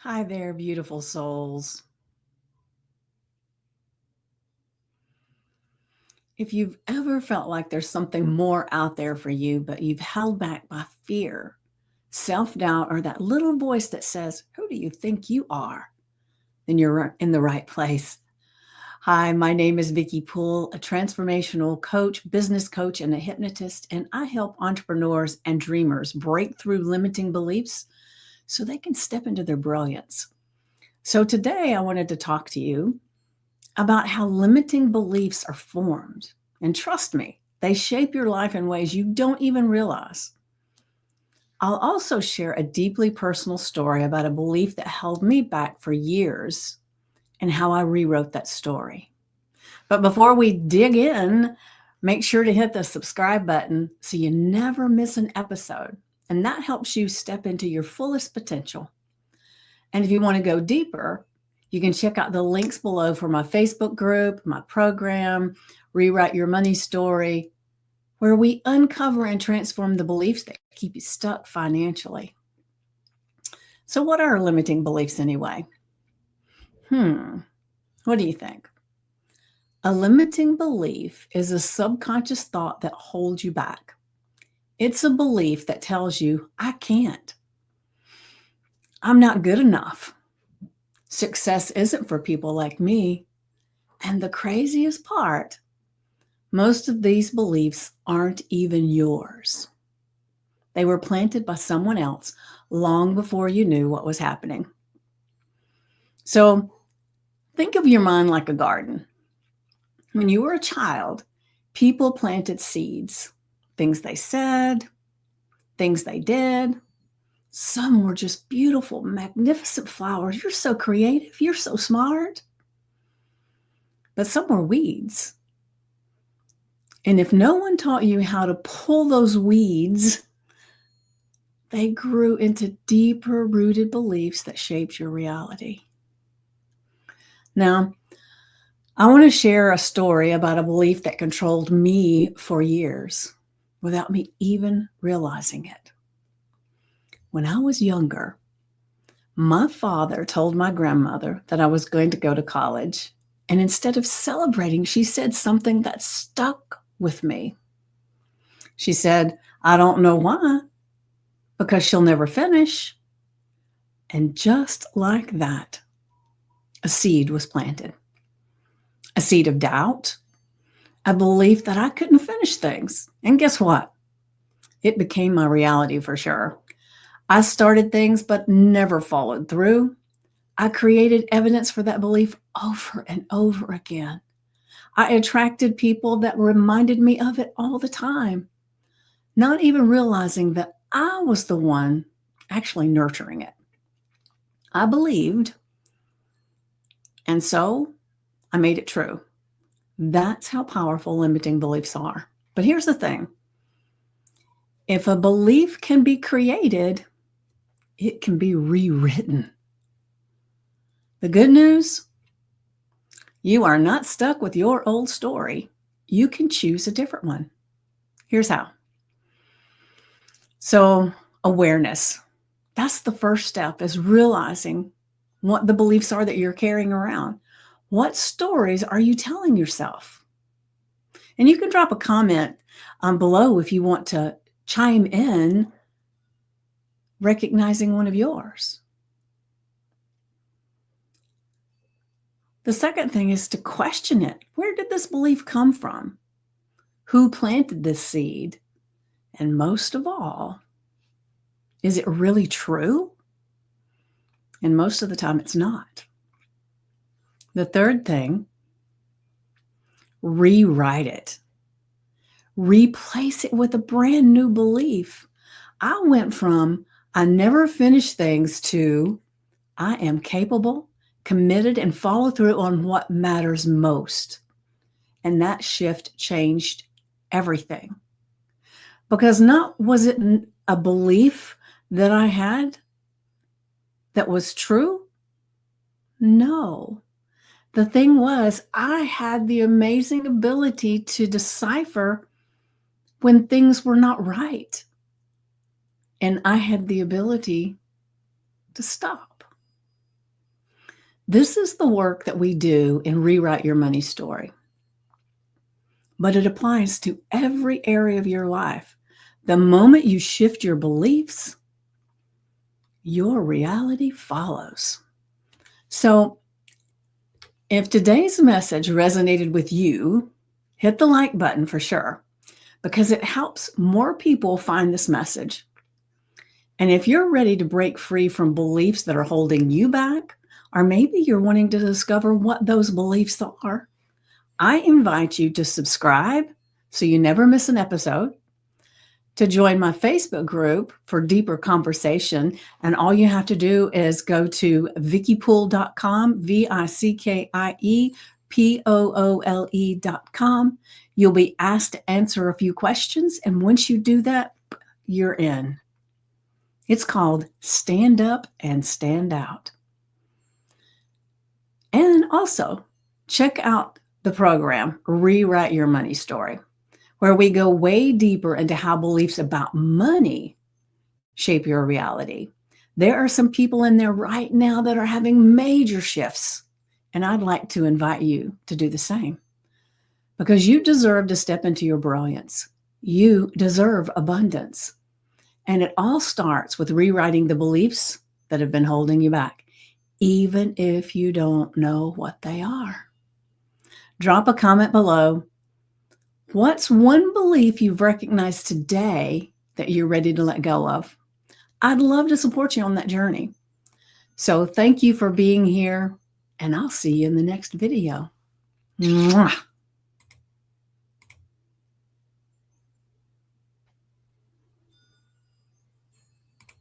Hi there, beautiful souls. If you've ever felt like there's something more out there for you, but you've held back by fear, self doubt, or that little voice that says, "Who do you think you are?" then you're in the right place. Hi, my name is Vicki Poole, a transformational coach, business coach, and a hypnotist, and I help entrepreneurs and dreamers break through limiting beliefs so they can step into their brilliance. So today I wanted to talk to you about how limiting beliefs are formed. And trust me, they shape your life in ways you don't even realize. I'll also share a deeply personal story about a belief that held me back for years and how I rewrote that story. But before we dig in, make sure to hit the subscribe button so you never miss an episode. And that helps you step into your fullest potential. And if you want to go deeper, you can check out the links below for my Facebook group, my program, Rewrite Your Money Story, where we uncover and transform the beliefs that keep you stuck financially. So, what are limiting beliefs anyway? What do you think? A limiting belief is a subconscious thought that holds you back. It's a belief that tells you, I can't. I'm not good enough. Success isn't for people like me. And the craziest part, most of these beliefs aren't even yours. They were planted by someone else long before you knew what was happening. So think of your mind like a garden. When you were a child, people planted seeds, things they said, things they did. Some were just beautiful, magnificent flowers. You're so creative. You're so smart. But some were weeds. And if no one taught you how to pull those weeds, they grew into deeper rooted beliefs that shaped your reality. Now, I want to share a story about a belief that controlled me for years without me even realizing it. When I was younger, my father told my grandmother that I was going to go to college. And instead of celebrating, she said something that stuck with me. She said, I don't know why, because she'll never finish. And just like that, a seed was planted. A seed of doubt, a belief that I couldn't finish things. And guess what? It became my reality for sure. I started things but never followed through. I created evidence for that belief over and over again. I attracted people that reminded me of it all the time, not even realizing that I was the one actually nurturing it. I believed, and so I made it true. That's how powerful limiting beliefs are. But here's the thing. If a belief can be created, it can be rewritten. The good news, you are not stuck with your old story. You can choose a different one. Here's how. So, awareness. That's the first step, is realizing what the beliefs are that you're carrying around. What stories are you telling yourself? And you can drop a comment below if you want to chime in, recognizing one of yours. The second thing is to question it. Where did this belief come from? Who planted this seed? And most of all, is it really true? And most of the time, it's not. The third thing, rewrite it. Replace it with a brand new belief. I went from I never finish things to I am capable, committed, and follow through on what matters most. And that shift changed everything. Because not was it a belief that I had that was true? No. The thing was, I had the amazing ability to decipher when things were not right. And I had the ability to stop. This is the work that we do in Rewrite Your Money Story, but it applies to every area of your life. The moment you shift your beliefs, your reality follows. So, if today's message resonated with you, hit the like button for sure, because it helps more people find this message. And if you're ready to break free from beliefs that are holding you back, or maybe you're wanting to discover what those beliefs are, I invite you to subscribe so you never miss an episode, to join my Facebook group for deeper conversation. And all you have to do is go to vickipoole.com, VICKIEPOOLE.com. You'll be asked to answer a few questions. And once you do that, you're in. It's called Stand Up and Stand Out. And also, check out the program, Rewrite Your Money Story, where we go way deeper into how beliefs about money shape your reality. There are some people in there right now that are having major shifts, and I'd like to invite you to do the same, because you deserve to step into your brilliance. You deserve abundance. And it all starts with rewriting the beliefs that have been holding you back, even if you don't know what they are. Drop a comment below. What's one belief you've recognized today that you're ready to let go of? I'd love to support you on that journey. So thank you for being here, and I'll see you in the next video. Mwah.